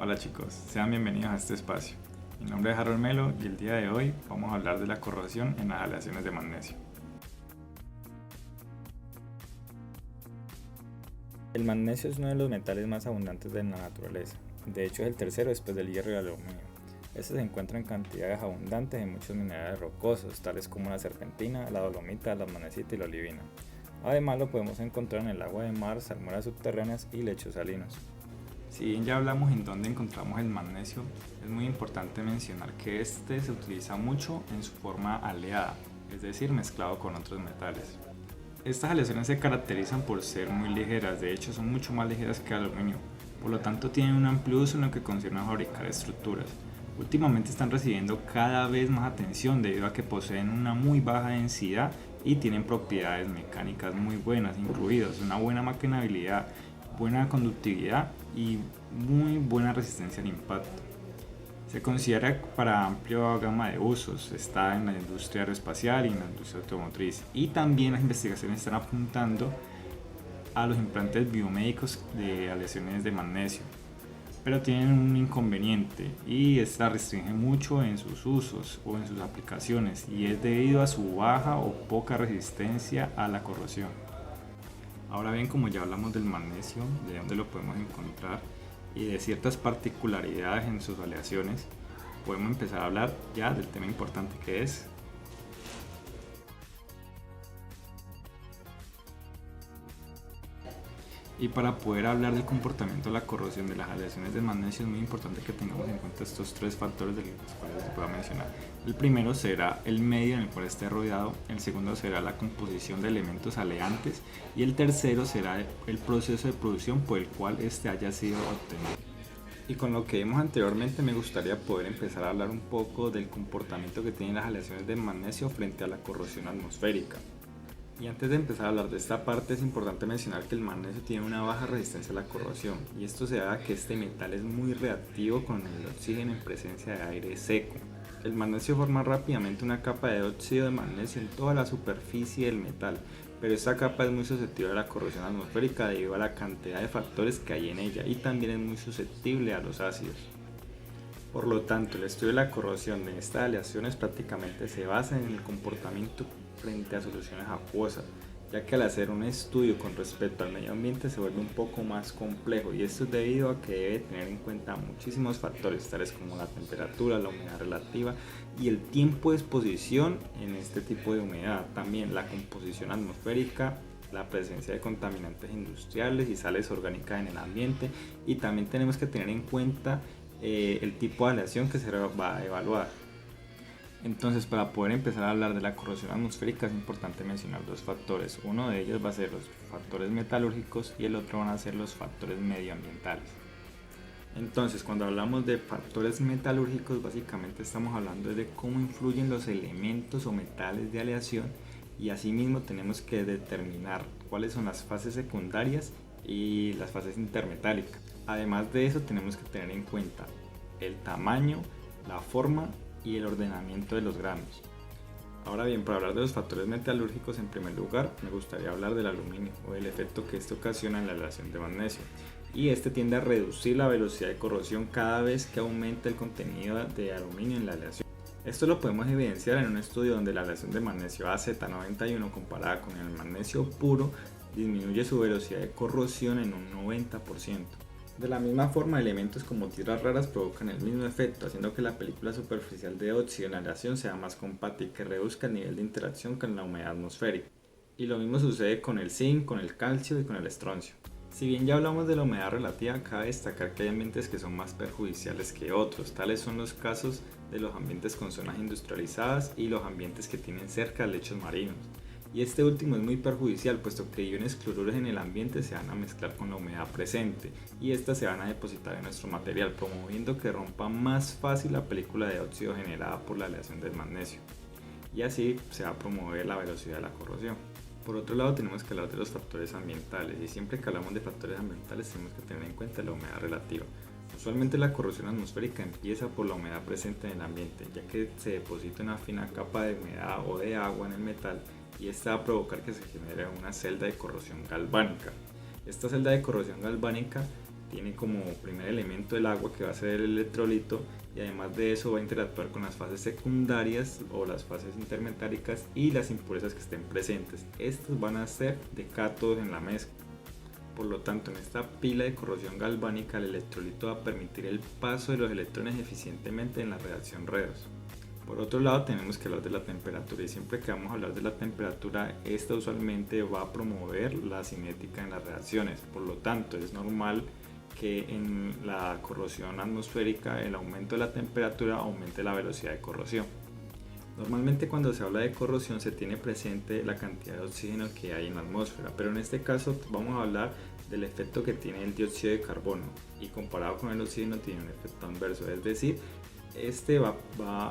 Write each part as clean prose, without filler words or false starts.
Hola chicos, sean bienvenidos a este espacio. Mi nombre es Harold Melo y el día de hoy vamos a hablar de la corrosión en las aleaciones de magnesio. El magnesio es uno de los metales más abundantes de la naturaleza. De hecho es el tercero después del hierro y el aluminio. Este se encuentra en cantidades abundantes en muchos minerales rocosos, tales como la serpentina, la dolomita, la magnesita y la olivina. Además lo podemos encontrar en el agua de mar, salmueras subterráneas y lechos salinos. Si bien ya hablamos en dónde encontramos el magnesio, es muy importante mencionar que este se utiliza mucho en su forma aleada, es decir, mezclado con otros metales. Estas aleaciones se caracterizan por ser muy ligeras, de hecho son mucho más ligeras que el aluminio, por lo tanto tienen un amplio uso en lo que concierne a fabricar estructuras. Últimamente están recibiendo cada vez más atención debido a que poseen una muy baja densidad y tienen propiedades mecánicas muy buenas, incluidos una buena maquinabilidad, buena conductividad y muy buena resistencia al impacto. Se considera para amplia gama de usos, está en la industria aeroespacial y en la industria automotriz, y también las investigaciones están apuntando a los implantes biomédicos de aleaciones de magnesio, pero tienen un inconveniente y esta restringe mucho en sus usos o en sus aplicaciones, y es debido a su baja o poca resistencia a la corrosión. Ahora bien, como ya hablamos del magnesio, de dónde lo podemos encontrar y de ciertas particularidades en sus aleaciones, podemos empezar a hablar ya del tema importante que es. Y para poder hablar del comportamiento de la corrosión de las aleaciones de magnesio es muy importante que tengamos en cuenta estos tres factores de los cuales se pueda mencionar. El primero será el medio en el cual esté rodeado, el segundo será la composición de elementos aleantes y el tercero será el proceso de producción por el cual este haya sido obtenido. Y con lo que vimos anteriormente me gustaría poder empezar a hablar un poco del comportamiento que tienen las aleaciones de magnesio frente a la corrosión atmosférica. Y antes de empezar a hablar de esta parte es importante mencionar que el magnesio tiene una baja resistencia a la corrosión, y esto se da a que este metal es muy reactivo con el oxígeno en presencia de aire seco. El magnesio forma rápidamente una capa de óxido de magnesio en toda la superficie del metal, pero esta capa es muy susceptible a la corrosión atmosférica debido a la cantidad de factores que hay en ella, y también es muy susceptible a los ácidos. Por lo tanto, el estudio de la corrosión de estas aleaciones prácticamente se basa en el comportamiento frente a soluciones acuosas, ya que al hacer un estudio con respecto al medio ambiente se vuelve un poco más complejo, y esto es debido a que debe tener en cuenta muchísimos factores, tales como la temperatura, la humedad relativa y el tiempo de exposición en este tipo de humedad, también la composición atmosférica, la presencia de contaminantes industriales y sales orgánicas en el ambiente, y también tenemos que tener en cuenta el tipo de aleación que se va a evaluar. Entonces, para poder empezar a hablar de la corrosión atmosférica es importante mencionar dos factores. Uno de ellos va a ser los factores metalúrgicos y el otro van a ser los factores medioambientales. Entonces, cuando hablamos de factores metalúrgicos, básicamente estamos hablando de cómo influyen los elementos o metales de aleación, y asimismo tenemos que determinar cuáles son las fases secundarias y las fases intermetálicas. Además de eso, tenemos que tener en cuenta el tamaño, la forma y el ordenamiento de los granos. Ahora bien, para hablar de los factores metalúrgicos, en primer lugar me gustaría hablar del aluminio o del efecto que este ocasiona en la aleación de magnesio, y este tiende a reducir la velocidad de corrosión cada vez que aumenta el contenido de aluminio en la aleación. Esto lo podemos evidenciar en un estudio donde la aleación de magnesio AZ91 comparada con el magnesio puro disminuye su velocidad de corrosión en un 90%. De la misma forma, elementos como tierras raras provocan el mismo efecto, haciendo que la película superficial de óxido en la aleación sea más compacta y que reduzca el nivel de interacción con la humedad atmosférica. Y lo mismo sucede con el zinc, con el calcio y con el estroncio. Si bien ya hablamos de la humedad relativa, cabe destacar que hay ambientes que son más perjudiciales que otros. Tales son los casos de los ambientes con zonas industrializadas y los ambientes que tienen cerca lechos marinos. Y este último es muy perjudicial, puesto que iones cloruros en el ambiente se van a mezclar con la humedad presente y estas se van a depositar en nuestro material, promoviendo que rompa más fácil la película de óxido generada por la aleación del magnesio, y así se va a promover la velocidad de la corrosión. Por otro lado, tenemos que hablar de los factores ambientales, y siempre que hablamos de factores ambientales tenemos que tener en cuenta la humedad relativa. Usualmente la corrosión atmosférica empieza por la humedad presente en el ambiente, ya que se deposita una fina capa de humedad o de agua en el metal, y esta va a provocar que se genere una celda de corrosión galvánica. Esta celda de corrosión galvánica tiene como primer elemento el agua, que va a ser el electrolito, y además de eso va a interactuar con las fases secundarias o las fases intermetáricas y las impurezas que estén presentes. Estos van a ser de cátodos en la mezcla. Por lo tanto, en esta pila de corrosión galvánica, el electrolito va a permitir el paso de los electrones eficientemente en la reacción redox. Por otro lado, tenemos que hablar de la temperatura, y siempre que vamos a hablar de la temperatura, esta usualmente va a promover la cinética en las reacciones. Por lo tanto, es normal que en la corrosión atmosférica el aumento de la temperatura aumente la velocidad de corrosión. Normalmente cuando se habla de corrosión se tiene presente la cantidad de oxígeno que hay en la atmósfera, pero en este caso vamos a hablar del efecto que tiene el dióxido de carbono, y comparado con el oxígeno tiene un efecto inverso, es decir, este va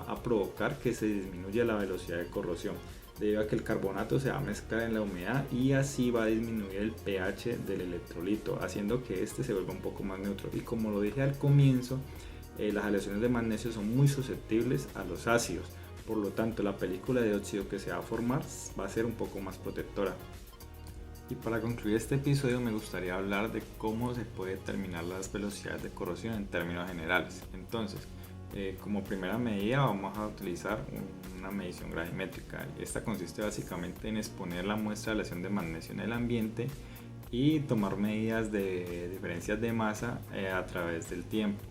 a provocar que se disminuya la velocidad de corrosión debido a que el carbonato se va a mezclar en la humedad y así va a disminuir el pH del electrolito, haciendo que este se vuelva un poco más neutro. Y como lo dije al comienzo, las aleaciones de magnesio son muy susceptibles a los ácidos, por lo tanto la película de óxido que se va a formar va a ser un poco más protectora. Y para concluir este episodio me gustaría hablar de cómo se puede determinar las velocidades de corrosión en términos generales. Entonces, como primera medida vamos a utilizar una medición gravimétrica. Esta consiste básicamente en exponer la muestra de aleación de magnesio en el ambiente y tomar medidas de diferencias de masa a través del tiempo.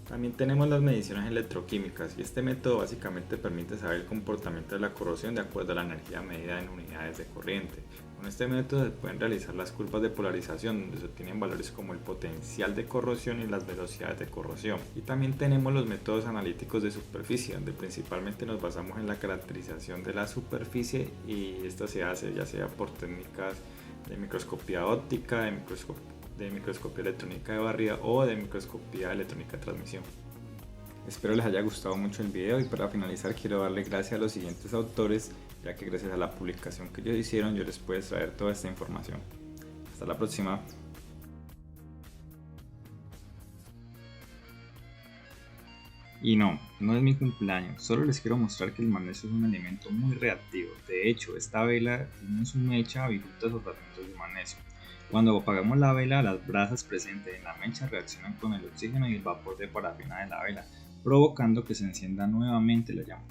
También tenemos las mediciones electroquímicas, y este método básicamente permite saber el comportamiento de la corrosión de acuerdo a la energía medida en unidades de corriente. Con este método se pueden realizar las curvas de polarización, donde se obtienen valores como el potencial de corrosión y las velocidades de corrosión. Y también tenemos los métodos analíticos de superficie, donde principalmente nos basamos en la caracterización de la superficie, y esto se hace ya sea por técnicas de microscopía óptica, de microscopía electrónica de barrida o de microscopía electrónica de transmisión. Espero les haya gustado mucho el video, y para finalizar quiero darle gracias a los siguientes autores, ya que gracias a la publicación que ellos hicieron yo les puedo traer toda esta información. Hasta la próxima. Y no es mi cumpleaños, solo les quiero mostrar que el magnesio es un elemento muy reactivo. De hecho, esta vela tiene en su mecha virutas o fragmentos de magnesio. Cuando apagamos la vela, las brasas presentes en la mecha reaccionan con el oxígeno y el vapor de parafina de la vela, provocando que se encienda nuevamente la llama.